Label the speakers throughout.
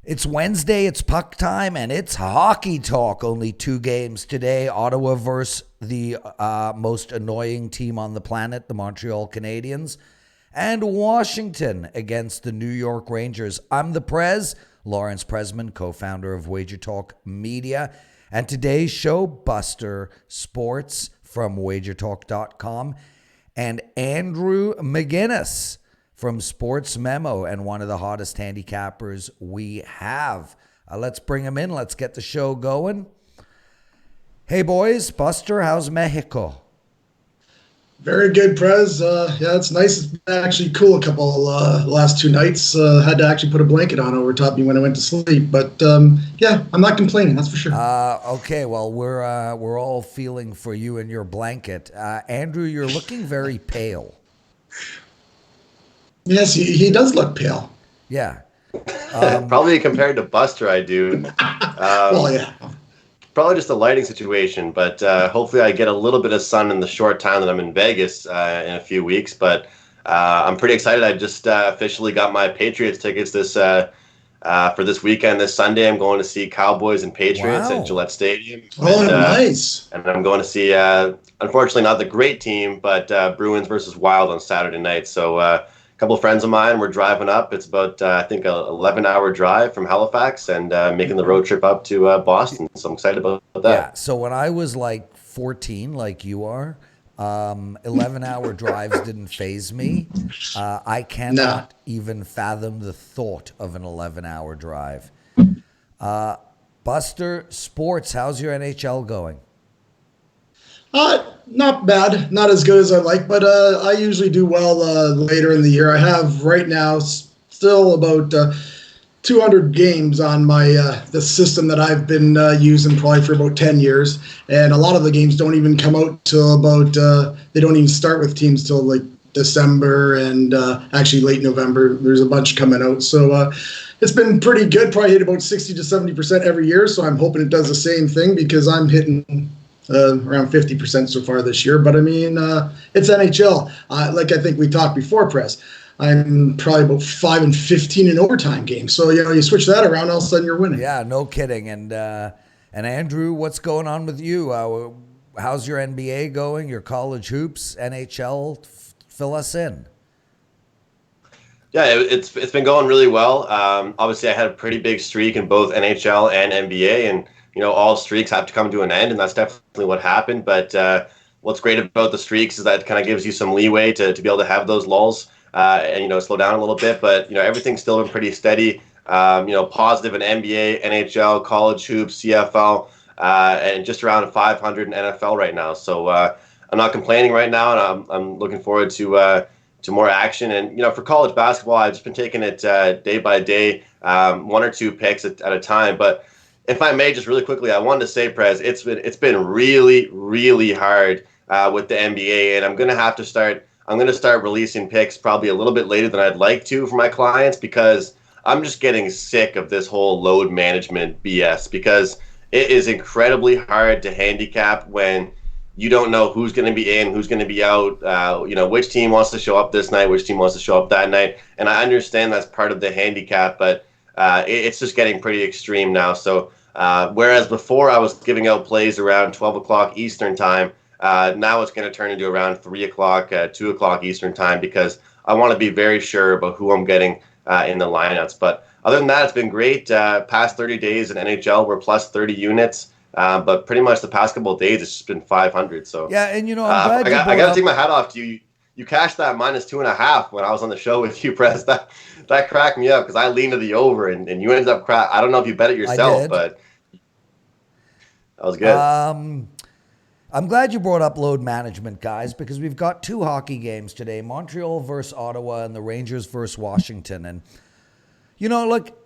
Speaker 1: It's Wednesday, it's puck time, and it's hockey talk. Only 2 games today. Ottawa versus the most annoying team on the planet, the Montreal Canadiens, and Washington against the New York Rangers. I'm the Prez, Lawrence Presman, co-founder of WagerTalk Media, and today's show, Buster Sports from WagerTalk.com, and Andrew McInnis from Sports Memo and one of the hottest handicappers we have. Let's bring him in. Let's get the show going. Hey, boys. Buster, how's Mexico?
Speaker 2: Very good, Prez. Yeah, it's nice. It's been actually cool a couple last 2 nights. Had to actually put a blanket on over top me when I went to sleep. But yeah, I'm not complaining, that's for sure.
Speaker 1: Okay, well, we're all feeling for you and your blanket. Andrew, you're looking very pale.
Speaker 2: Yes, he does look pale.
Speaker 1: Yeah.
Speaker 3: Probably compared to Buster, I do.
Speaker 2: Well, yeah.
Speaker 3: Probably just a lighting situation, but hopefully I get a little bit of sun in the short time that I'm in Vegas in a few weeks. But I'm pretty excited. I just officially got my Patriots tickets for this weekend. This Sunday, I'm going to see Cowboys and Patriots at Gillette Stadium.
Speaker 2: Oh, nice.
Speaker 3: And I'm going to see, unfortunately, not the great team, but Bruins versus Wild on Saturday night. So a couple of friends of mine, we're driving up. It's about, I think, an 11-hour drive from Halifax and making the road trip up to Boston. So I'm excited about that.
Speaker 1: Yeah, so when I was like 14, like you are, 11-hour drives didn't faze me. I cannot even fathom the thought of an 11-hour drive. Buster, sports, how's your NHL going?
Speaker 2: Not bad. Not as good as I like, but I usually do well later in the year. I have right now still about 200 games on my the system that I've been using probably for about 10 years, and a lot of the games don't even come out till about they don't even start with teams till like December and actually late November. There's a bunch coming out, so it's been pretty good. Probably hit about 60 to 70% every year, so I'm hoping it does the same thing because I'm hitting around 50% so far this year. But I mean, it's NHL. Like I think we talked before, Press. I'm probably about 5-15 in overtime games. So, you switch that around, all of a sudden you're winning.
Speaker 1: Yeah, no kidding. And Andrew, what's going on with you? How's your NBA going? Your college hoops, NHL? Fill us in.
Speaker 3: Yeah, it's been going really well. Obviously, I had a pretty big streak in both NHL and NBA, and all streaks have to come to an end, and that's definitely what happened. But what's great about the streaks is that it kind of gives you some leeway to be able to have those lulls and slow down a little bit. But everything's still been pretty steady. Positive in NBA, NHL, college hoops, CFL, and just around 500 in NFL right now. So I'm not complaining right now, and I'm looking forward to more action. And for college basketball, I've just been taking it day by day, 1 or 2 picks at a time. But if I may, just really quickly, I wanted to say, Prez, it's been really, really hard with the NBA, and I'm going to start releasing picks probably a little bit later than I'd like to for my clients because I'm just getting sick of this whole load management BS because it is incredibly hard to handicap when you don't know who's going to be in, who's going to be out, which team wants to show up this night, which team wants to show up that night. And I understand that's part of the handicap, but it's just getting pretty extreme now. So whereas before I was giving out plays around 12 o'clock Eastern time, now it's going to turn into around 3 o'clock, 2 o'clock Eastern time because I want to be very sure about who I'm getting in the lineups. But other than that, it's been great. Past 30 days in NHL, we're plus 30 units. But pretty much the past couple of days, it's just been 500. So
Speaker 1: yeah, and I'm glad
Speaker 3: I got to take my hat off to you. You cashed that minus 2.5 when I was on the show with you, Press. That cracked me up because I leaned to the over and you ended up I don't know if you bet it yourself, but that was good.
Speaker 1: I'm glad you brought up load management, guys, because we've got 2 hockey games today, Montreal versus Ottawa and the Rangers versus Washington. And, look,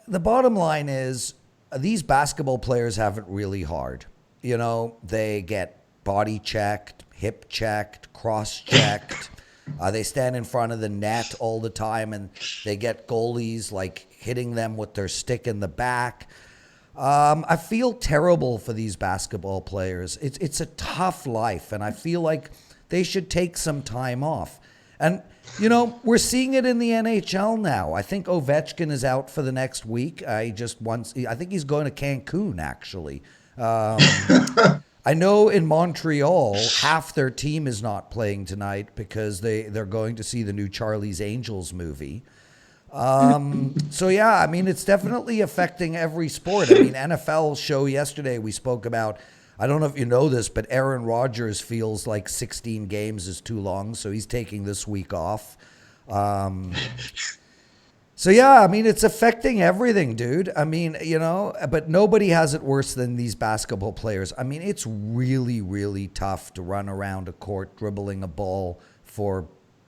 Speaker 1: the bottom line is these basketball players have it really hard. They get body checked, hip checked, cross checked. They stand in front of the net all the time and they get goalies like hitting them with their stick in the back. I feel terrible for these basketball players. It's a tough life, and I feel like they should take some time off. And, we're seeing it in the NHL now. I think Ovechkin is out for the next week. I think he's going to Cancun, actually. I know in Montreal, half their team is not playing tonight because they're going to see the new Charlie's Angels movie. So yeah, I mean, it's definitely affecting every sport. I mean, NFL show yesterday, we spoke about, I don't know if you know this, but Aaron Rodgers feels like 16 games is too long, so he's taking this week off. So yeah, I mean, it's affecting everything, dude. I mean, but nobody has it worse than these basketball players. I mean, it's really, really tough to run around a court dribbling a ball for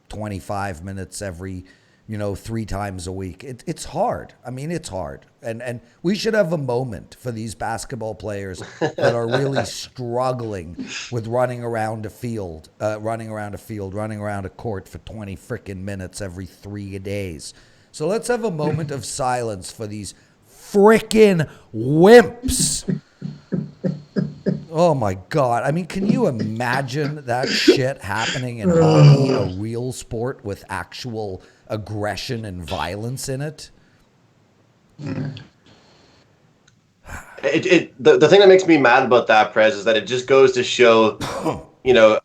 Speaker 1: 25 minutes every 3 times a week. It's hard. I mean, it's hard. And we should have a moment for these basketball players that are really struggling with running around a court for 20 freaking minutes every 3 days. So let's have a moment of silence for these freaking wimps. Oh my God. I mean, can you imagine that shit happening in hockey, a real sport with actual aggression and violence in it?
Speaker 3: The thing that makes me mad about that, Prez, is that it just goes to show,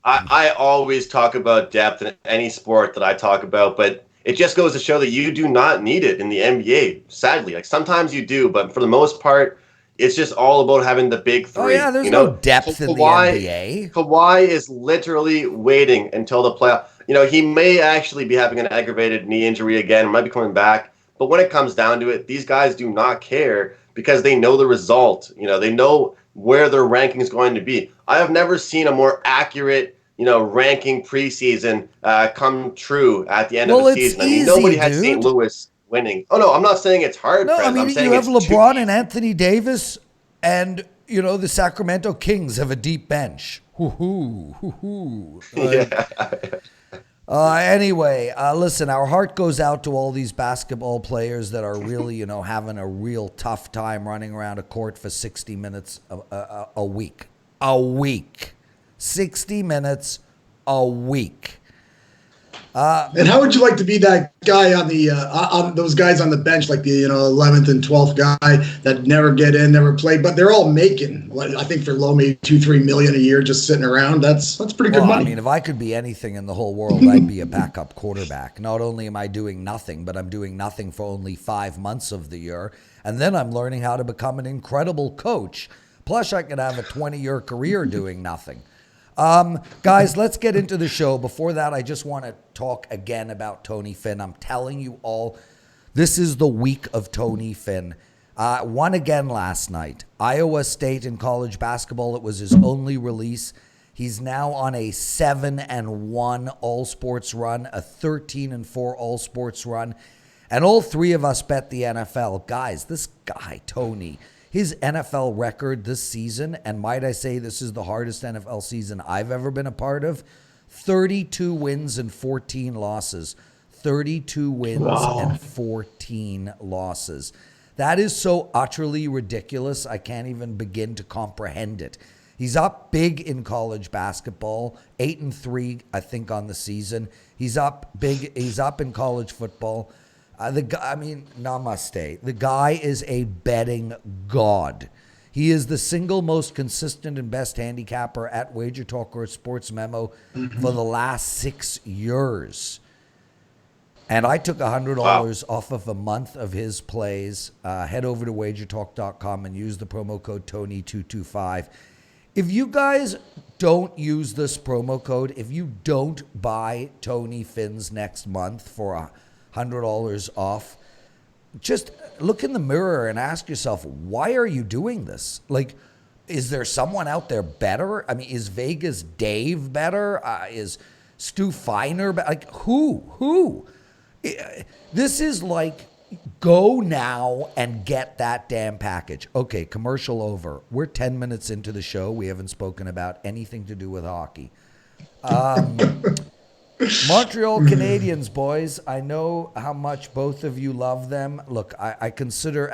Speaker 3: I always talk about depth in any sport that I talk about, but it just goes to show that you do not need it in the NBA, sadly. Like, sometimes you do, but for the most part, it's just all about having the big three.
Speaker 1: Oh, yeah, there's no depth in the NBA.
Speaker 3: Kawhi is literally waiting until the playoff. He may actually be having an aggravated knee injury again, might be coming back. But when it comes down to it, these guys do not care because they know the result. They know where their ranking is going to be. I have never seen a more accurate ranking preseason come true at the end of the season.
Speaker 1: Easy,
Speaker 3: nobody had St. Louis winning. Oh, no, I'm not saying it's hard.
Speaker 1: No,
Speaker 3: Prez.
Speaker 1: I mean, you have LeBron and Anthony Davis, and, the Sacramento Kings have a deep bench. Anyway, listen, our heart goes out to all these basketball players that are really, having a real tough time running around a court for 60 minutes a week. 60 minutes a week.
Speaker 2: And how would you like to be that guy on those guys on the bench, like the 11th and 12th guy that never get in, never play, but they're all making, I think for low, maybe $2-3 million a year just sitting around. That's pretty good money.
Speaker 1: I mean, if I could be anything in the whole world, I'd be a backup quarterback. Not only am I doing nothing, but I'm doing nothing for only 5 months of the year, and then I'm learning how to become an incredible coach. Plus, I could have a 20-year career doing nothing. Guys, let's get into the show. Before that, I just want to talk again about Tony Finn. I'm telling you all, this is the week of Tony Finn. Won again last night. Iowa State in college basketball. It was his only release. He's now on a 7-1 all-sports run, a 13-4 all-sports run. And all three of us bet the NFL. Guys, this guy, Tony, his NFL record this season, and might I say this is the hardest NFL season I've ever been a part of, 32 wins and 14 losses. 32 wins and 14 losses. That is so utterly ridiculous, I can't even begin to comprehend it. He's up big in college basketball, 8-3, I think, on the season. He's up big. He's up in college football. Namaste. The guy is a betting god. He is the single most consistent and best handicapper at WagerTalk or Sports Memo for the last 6 years. And I took $100 off of a month of his plays. Head over to WagerTalk.com and use the promo code Tony225. If you guys don't use this promo code, if you don't buy Tony Finn's next month for $100 off, just look in the mirror and ask yourself, why are you doing this? Like, is there someone out there better? I mean, is Vegas Dave better? Is Stu Feiner better? Like, who? This is like, go now and get that damn package. Okay, commercial over. We're 10 minutes into the show. We haven't spoken about anything to do with hockey. Montreal Canadiens, boys. I know how much both of you love them. Look, I consider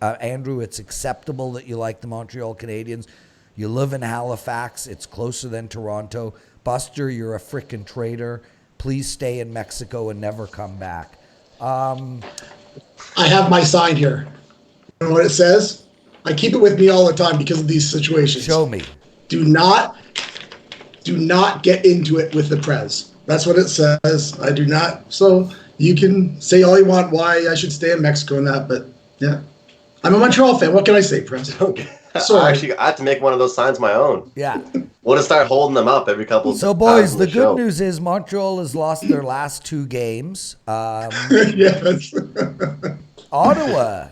Speaker 1: Andrew, it's acceptable that you like the Montreal Canadiens. You live in Halifax. It's closer than Toronto. Buster, you're a frickin' traitor. please stay in Mexico and never come back.
Speaker 2: I have my sign here. You know what it says? I keep it with me all the time because of these situations.
Speaker 1: Show me.
Speaker 2: Do not get into it with the Prez. That's what it says. I do not. So you can say all you want why I should stay in Mexico and that, but yeah. I'm a Montreal fan. What can I say, Prez?
Speaker 3: Okay.
Speaker 2: Sorry.
Speaker 3: I had to make one of those signs my own.
Speaker 1: Yeah.
Speaker 3: We'll just start holding them up every couple of
Speaker 1: So, boys, the good news is Montreal has lost their last 2 games.
Speaker 2: Yes.
Speaker 1: Ottawa,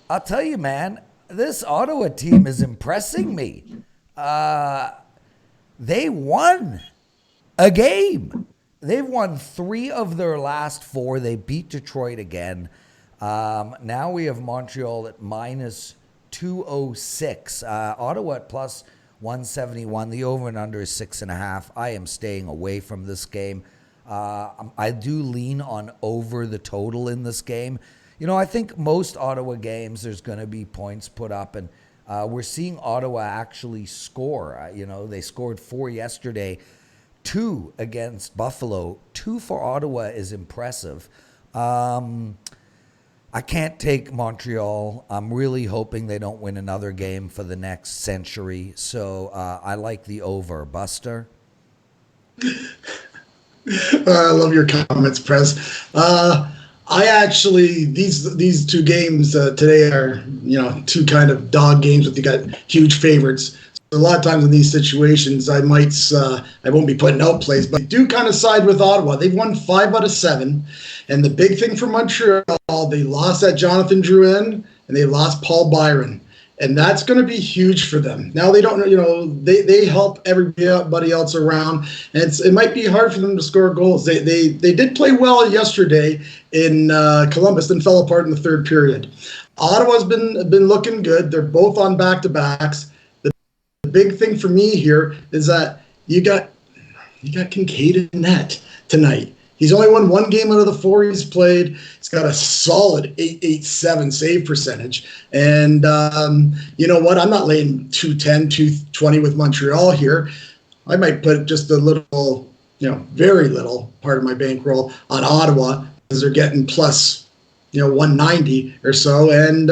Speaker 1: I'll tell you, man, this Ottawa team is impressing me. They won a game. They've won 3 of their last 4. They beat Detroit again. Now we have Montreal at minus 206. Ottawa at plus 171. The over and under is 6.5. I am staying away from this game. I do lean on over the total in this game. You know, I think most Ottawa games there's going to be points put up, and we're seeing Ottawa actually score. They scored 4 yesterday, 2 against Buffalo. 2 for Ottawa is impressive. I can't take Montreal. I'm really hoping they don't win another game for the next century. So I like the over. Buster?
Speaker 2: I love your comments, Prez. I actually, these 2 games today are, 2 kind of dog games with you got huge favorites. So a lot of times in these situations, I won't be putting out plays, but I do kind of side with Ottawa. They've won 5 out of 7. And the big thing for Montreal, they lost that Jonathan Drouin and they lost Paul Byron. And that's going to be huge for them. Now they don't, they help everybody else around, and it might be hard for them to score goals. They did play well yesterday in Columbus, then fell apart in the 3rd period. Ottawa's been looking good. They're both on back-to-backs. The big thing for me here is that you got Kincaid in net tonight. He's only won 1 game out of the 4 he's played. He's got a solid .887 save percentage. And you know what? I'm not laying 210, 220 with Montreal here. I might put just a little, very little part of my bankroll on Ottawa because they're getting plus, 190 or so. And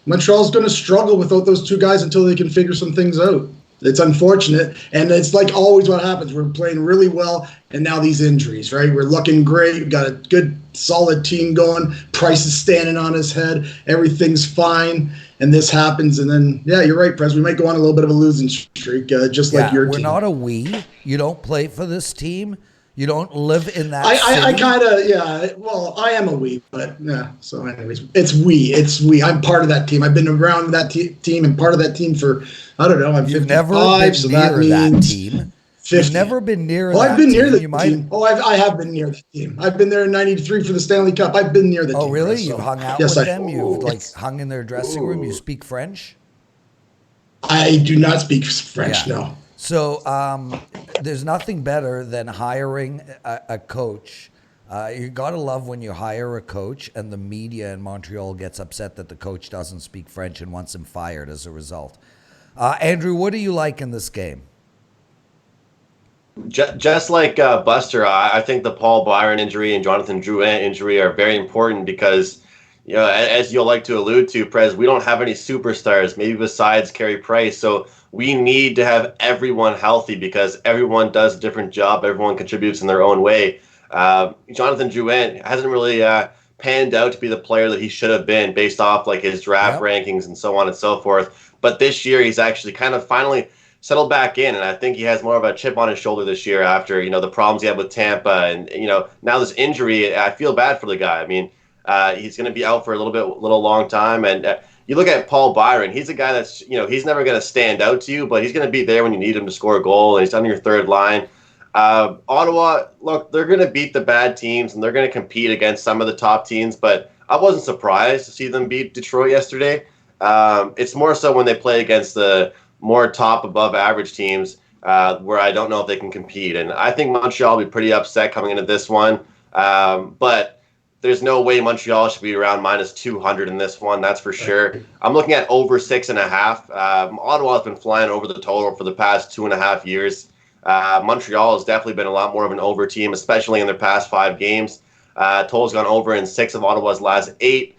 Speaker 2: Montreal's going to struggle without those 2 guys until they can figure some things out. It's unfortunate, and it's like always what happens. We're playing really well, and now these injuries, right? We're looking great. We've got a good, solid team going. Price is standing on his head. Everything's fine, and this happens, and then, yeah, you're right, Prez. We might go on a little bit of a losing streak, just like your team.
Speaker 1: We're not a we. You don't play for this team. You don't live in that
Speaker 2: I kind of, yeah. Well, I am a we, but yeah. So anyways, it's we. I'm part of that team. I've been around that team and part of that team for, I don't know, I'm 55,
Speaker 1: You've never been
Speaker 2: so
Speaker 1: near that
Speaker 2: means
Speaker 1: team.
Speaker 2: 50.
Speaker 1: You've never been near that team.
Speaker 2: I've been near the team. I have been near the team. I've been there in '93 for the Stanley Cup. I've been near the team.
Speaker 1: Oh, really?
Speaker 2: So.
Speaker 1: You hung out with them? You've hung in their dressing room? You speak French?
Speaker 2: I do not speak French, no.
Speaker 1: So there's nothing better than hiring a coach. You got to love when you hire a coach and the media in Montreal gets upset that the coach doesn't speak French and wants him fired as a result. Andrew, what do you like in this game?
Speaker 3: Just like Buster, I think the Paul Byron injury and Jonathan Drouin injury are very important because, as you'll like to allude to, Prez, we don't have any superstars, maybe besides Carey Price. So we need to have everyone healthy because everyone does a different job. Everyone contributes in their own way. Jonathan Drouin hasn't really panned out to be the player that he should have been based off like his draft rankings and so on and so forth. But this year he's actually kind of finally settled back in, and I think he has more of a chip on his shoulder this year after the problems he had with Tampa, and now this injury. I feel bad for the guy. I mean, he's going to be out for a little long time, and you look at Paul Byron. He's a guy that's he's never going to stand out to you, but he's going to be there when you need him to score a goal, and he's on your 3rd line. Ottawa, look, they're going to beat the bad teams, and they're going to compete against some of the top teams, but I wasn't surprised to see them beat Detroit yesterday. It's more so when they play against the more top above average teams where I don't know if they can compete. And I think Montreal will be pretty upset coming into this one. But there's no way Montreal should be around minus 200 in this one. That's for sure. I'm looking at over 6.5. Ottawa has been flying over the total for the past 2.5 years. Montreal has definitely been a lot more of an over team, especially in their past 5 games. Total's gone over in 6 of Ottawa's last 8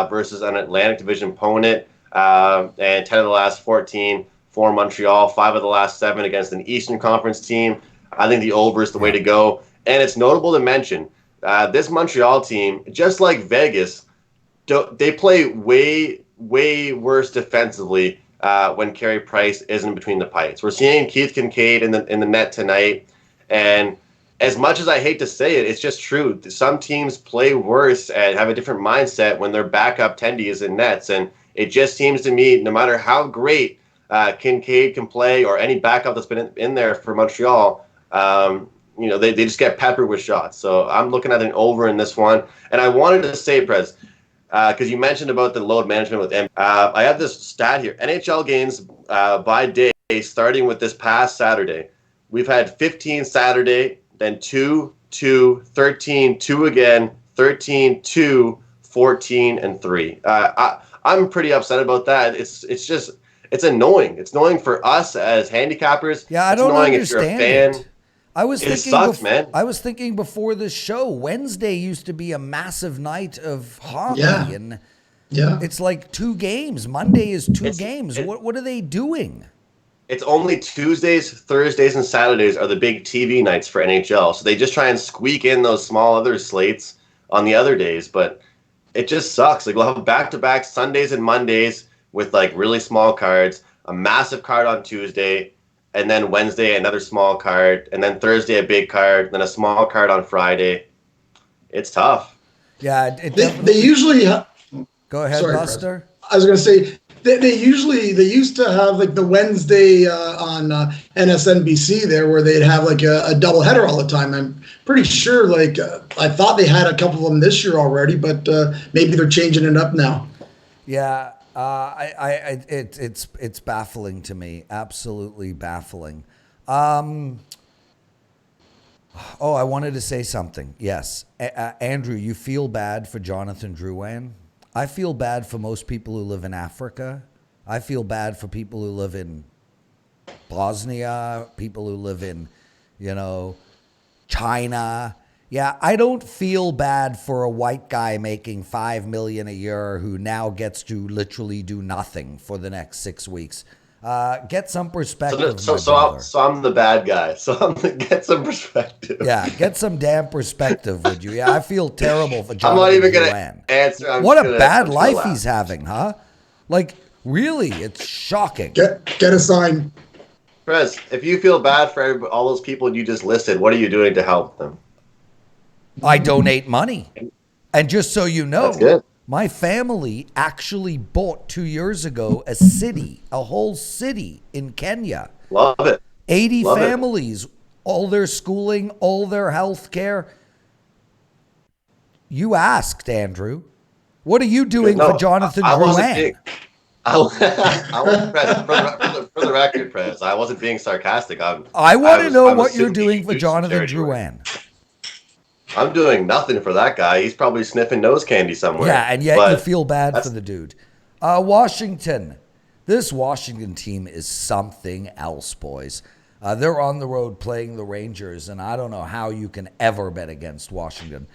Speaker 3: versus an Atlantic Division opponent, and 10 of the last 14 for Montreal, 5 of the last 7 against an Eastern Conference team. I think the over is the way to go. And it's notable to mention, this Montreal team, just like Vegas, they play way, way worse defensively when Carey Price isn't between the pipes. We're seeing Keith Kincaid in the net tonight, and as much as I hate to say it, it's just true. Some teams play worse and have a different mindset when their backup tendy is in nets, and it just seems to me, no matter how great Kincaid can play or any backup that's been in there for Montreal, they just get peppered with shots. So I'm looking at an over in this one. And I wanted to say, Prez, because you mentioned about the load management with M. I have this stat here. NHL games by day, starting with this past Saturday. We've had 15 Saturday, then 2, 2, 13, 2 again, 13, 2, 14, and 3. I'm pretty upset about that. It's annoying. It's annoying for us as handicappers.
Speaker 1: Yeah, I don't understand
Speaker 3: if you're a fan.
Speaker 1: it. I was thinking before the show, Wednesday used to be a massive night of hockey, and it's like 2 games. Monday is 2 games. What are they doing?
Speaker 3: It's only Tuesdays, Thursdays, and Saturdays are the big TV nights for NHL. So they just try and squeak in those small other slates on the other days, but it just sucks. Like, we'll have back-to-back Sundays and Mondays with like really small cards, a massive card on Tuesday, and then Wednesday another small card, and then Thursday a big card, then a small card on Friday. It's tough.
Speaker 1: Yeah,
Speaker 2: they usually
Speaker 1: go ahead,
Speaker 2: Sorry,
Speaker 1: Buster.
Speaker 2: Prez. I was going to say they used to have like the Wednesday on NSNBC there where they'd have like a doubleheader all the time. I'm pretty sure I thought they had a couple of them this year already, but maybe they're changing it up now.
Speaker 1: Yeah. It's baffling to me. Absolutely baffling. I wanted to say something. Yes. Andrew, you feel bad for Jonathan Drouin? I feel bad for most people who live in Africa. I feel bad for people who live in Bosnia, people who live in, China. Yeah, I don't feel bad for a white guy making $5 million a year who now gets to literally do nothing for the next 6 weeks. Get some perspective.
Speaker 3: So I'm the bad guy. So get some perspective.
Speaker 1: Yeah, get some damn perspective, would you? Yeah, I feel terrible for Jonathan.
Speaker 3: I'm not even going to answer.
Speaker 1: What a bad life he's having, huh? Like, really, it's shocking.
Speaker 2: Get a sign.
Speaker 3: Prez, if you feel bad for all those people you just listed, what are you doing to help them?
Speaker 1: I donate money. And just so you know,
Speaker 3: that's good.
Speaker 1: My family actually bought 2 years ago a whole city in Kenya.
Speaker 3: Love it.
Speaker 1: 80 families, all their schooling, all their health care. You asked, Andrew. What are you doing for Jonathan Drouin?
Speaker 3: For the record, Prez, I wasn't being sarcastic.
Speaker 1: I want to know what you're doing for Jonathan Drouin.
Speaker 3: I'm doing nothing for that guy. He's probably sniffing nose candy somewhere.
Speaker 1: Yeah, and yet you feel bad for the dude. Washington. This Washington team is something else, boys. They're on the road playing the Rangers, and I don't know how you can ever bet against Washington.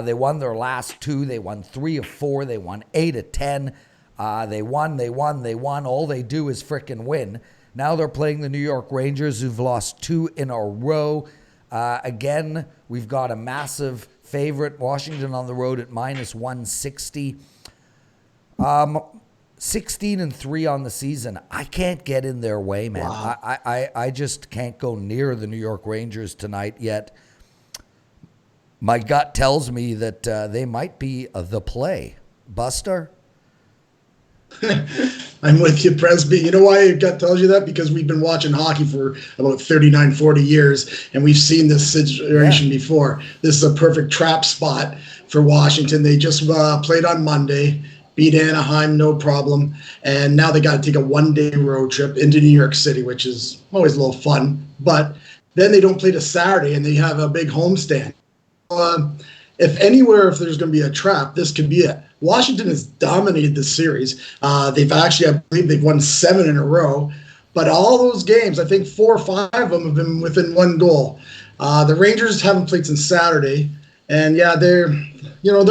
Speaker 1: They won their last 2. They won 3 of 4. They won 8 of 10. They won. All they do is frickin' win. Now they're playing the New York Rangers, who've lost 2 in a row. Again, we've got a massive favorite, Washington on the road at minus 160. 16-3 on the season. I can't get in their way, man. Wow. I just can't go near the New York Rangers tonight yet. My gut tells me that they might be the play. Buster?
Speaker 2: I'm with you, Presby. You know why your gut tells you that? Because we've been watching hockey for about 39, 40 years, and we've seen this situation before. This is a perfect trap spot for Washington. They just played on Monday, beat Anaheim, no problem, and now they got to take a one-day road trip into New York City, which is always a little fun. But then they don't play to Saturday, and they have a big homestand. If there's going to be a trap, this could be it. Washington has dominated this series. I believe they've won 7 in a row. But all those games, I think 4 or 5 of them have been within 1 goal. The Rangers haven't played since Saturday, and yeah, they're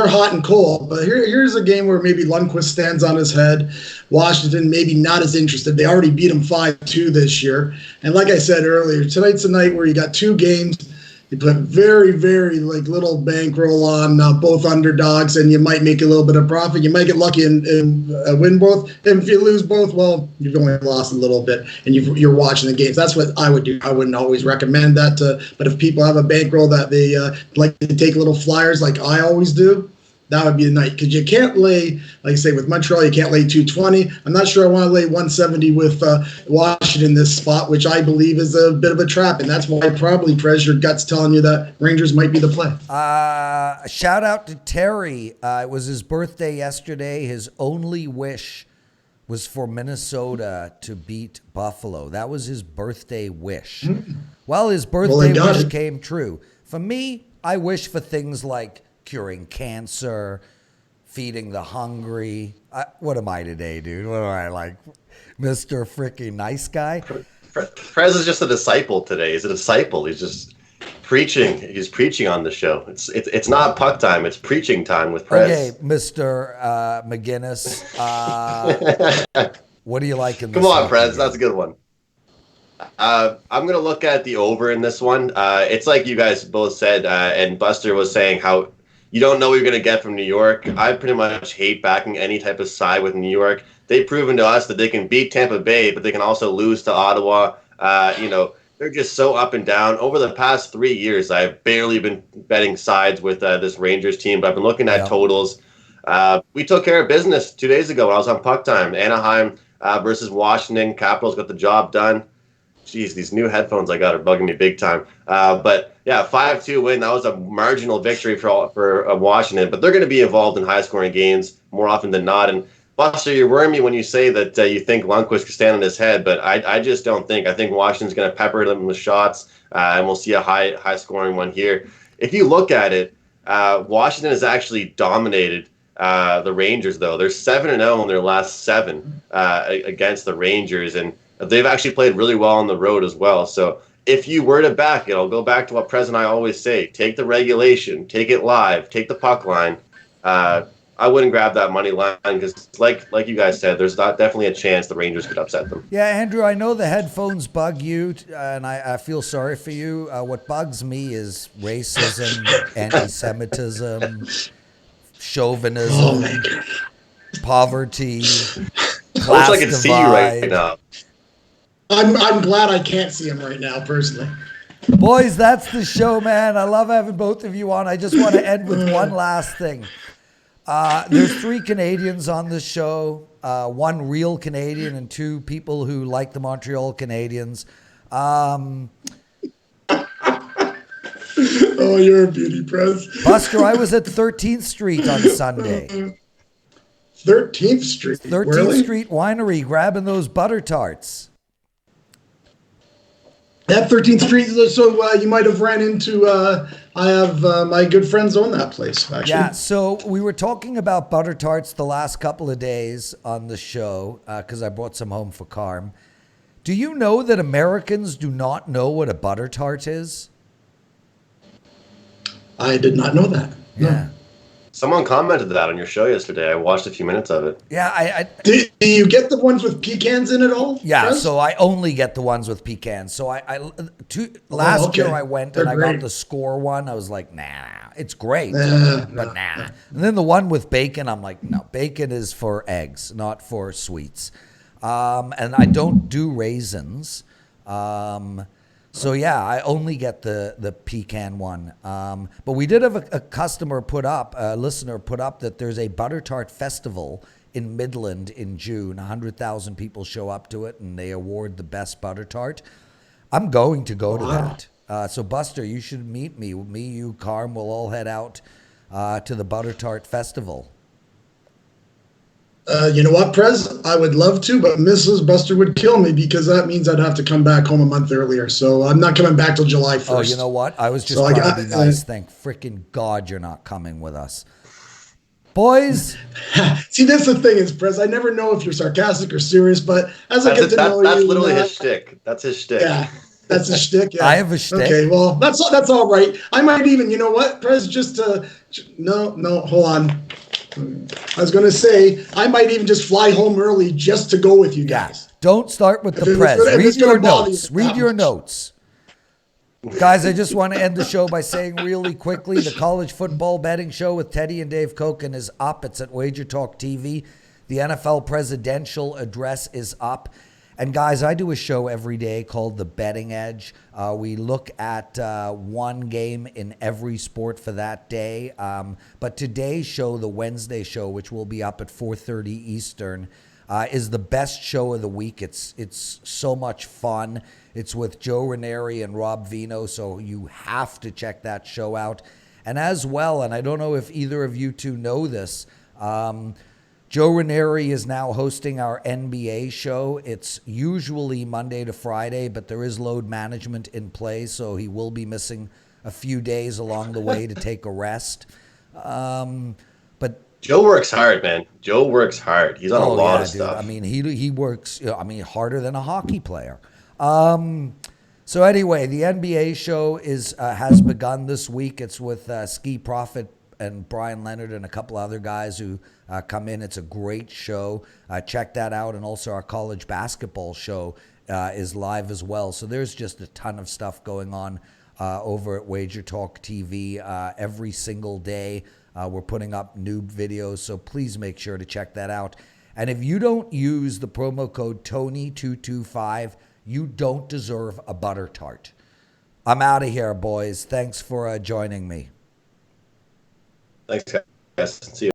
Speaker 2: hot and cold. But here's a game where maybe Lundqvist stands on his head. Washington maybe not as interested. They already beat them 5-2 this year, and like I said earlier, tonight's a night where you got 2 games. You put very, very little bankroll on both underdogs, and you might make a little bit of profit. You might get lucky and win both. And if you lose both, well, you've only lost a little bit, and you're watching the games. That's what I would do. I wouldn't always recommend that, but if people have a bankroll that they like to take little flyers like I always do, that would be the night, because you can't lay, like I say, with Montreal, you can't lay 220. I'm not sure I want to lay 170 with Washington in this spot, which I believe is a bit of a trap, and that's why probably, Prez, your gut's telling you that Rangers might be the play.
Speaker 1: Shout out to Terry. It was his birthday yesterday. His only wish was for Minnesota to beat Buffalo. That was his birthday wish. Well, his birthday wish came true. For me, I wish for things like curing cancer, feeding the hungry. What am I today, dude? What am I, like Mr. Freaking Nice Guy?
Speaker 3: Prez is just a disciple today. He's a disciple. He's just preaching. He's preaching on the show. It's not puck time. It's preaching time with Prez.
Speaker 1: Okay, Mr. McInnis. What do you like in this?
Speaker 3: Come on, Prez. That's a good one. I'm going to look at the over in this one. It's like you guys both said, and Buster was saying how you don't know what you're going to get from New York. I pretty much hate backing any type of side with New York. They've proven to us that they can beat Tampa Bay, but they can also lose to Ottawa. They're just so up and down. Over the past 3 years, I've barely been betting sides with this Rangers team, but I've been looking at totals. We took care of business 2 days ago when I was on Puck Time. Anaheim versus Washington. Capitals got the job done. Jeez, these new headphones I got are bugging me big time. But yeah, 5-2 win. That was a marginal victory for Washington. But they're going to be involved in high-scoring games more often than not. And Buster, you're worrying me when you say that you think Lundqvist could stand on his head. But I just don't think. I think Washington's going to pepper them with shots, and we'll see a high-scoring one here. If you look at it, Washington has actually dominated the Rangers, though. They're 7-0 in their last 7 against the Rangers, and they've actually played really well on the road as well. So if you were to back it, I'll go back to what Prez and I always say. Take the regulation, take it live, take the puck line. I wouldn't grab that money line because, like you guys said, there's definitely a chance the Rangers could upset them.
Speaker 1: Yeah, Andrew, I know the headphones bug you, and I feel sorry for you. What bugs me is racism, anti-Semitism, chauvinism, poverty,
Speaker 3: I wish I could see you right now.
Speaker 2: I'm glad I can't see him right now, personally.
Speaker 1: Boys, that's the show, man. I love having both of you on. I just want to end with one last thing. There's 3 Canadians on this show, 1 real Canadian and 2 people who like the Montreal Canadiens.
Speaker 2: Oh, you're a beauty, Prez.
Speaker 1: Buster, I was at 13th Street on Sunday.
Speaker 2: 13th Street?
Speaker 1: 13th
Speaker 2: really?
Speaker 1: Street Winery, grabbing those butter tarts.
Speaker 2: That 13th Street, so you might have ran into, I have my good friends own that place, actually.
Speaker 1: Yeah, so we were talking about butter tarts the last couple of days on the show because I brought some home for Carm. Do you know that Americans do not know what a butter tart is?
Speaker 2: I did not know that.
Speaker 1: Yeah.
Speaker 2: No.
Speaker 3: Someone commented that on your show yesterday. I watched a few minutes of it.
Speaker 1: Yeah,
Speaker 2: Do you get the ones with pecans in it all?
Speaker 1: Yeah,
Speaker 2: Prez?
Speaker 1: so I only get the ones with pecans. So last year I went and I got the score one. I was like, nah, it's great, but nah. And then the one with bacon, I'm like, no, bacon is for eggs, not for sweets. And I don't do raisins. So yeah, I only get the pecan one. But we did have a listener put up that there's a butter tart festival in Midland in June. 100,000 people show up to it, and they award the best butter tart. I'm going to go to that. So Buster, you should meet me. Me, you, Carm, we'll all head out to the butter tart festival.
Speaker 2: You know what, Prez? I would love to, but Mrs. Buster would kill me because that means I'd have to come back home a month earlier. So I'm not coming back till July 1st.
Speaker 1: Oh, you know what? I was just trying to be nice. Thank freaking God you're not coming with us. Boys.
Speaker 2: See, that's the thing is, Prez, I never know if you're sarcastic or serious, but as I get to know you.
Speaker 3: That's literally his shtick. That's his shtick.
Speaker 2: Yeah, that's a shtick. Yeah.
Speaker 1: I have a shtick.
Speaker 2: Okay, well, that's all right. I might even, you know what, Prez, no, hold on. I was going to say, I might even just fly home early just to go with you guys.
Speaker 1: Don't start with the Prez. Read your notes. Read your notes. Guys, I just want to end the show by saying really quickly, the college football betting show with Teddy and Dave Koken is up. It's at WagerTalk TV. The NFL presidential address is up. And guys, I do a show every day called The Betting Edge. We look at one game in every sport for that day. But today's show, the Wednesday show, which will be up at 4:30 Eastern, is the best show of the week. It's so much fun. It's with Joe Ranieri and Rob Vino, so you have to check that show out. And as well, and I don't know if either of you two know this, Joe Ranieri is now hosting our NBA show. It's usually Monday to Friday, but there is load management in play, so he will be missing a few days along the way to take a rest. But
Speaker 3: Joe works hard, man. Joe works hard. He's on a lot of stuff.
Speaker 1: I mean, he works, harder than a hockey player. So anyway, the NBA show has begun this week. It's with Ski Prophet and Brian Leonard and a couple other guys who come in. It's a great show. Check that out. And also our college basketball show is live as well. So there's just a ton of stuff going on over at WagerTalk TV every single day. We're putting up new videos, so please make sure to check that out. And if you don't use the promo code TONY225, you don't deserve a butter tart. I'm out of here, boys. Thanks for joining me.
Speaker 3: Thanks, guys. See you.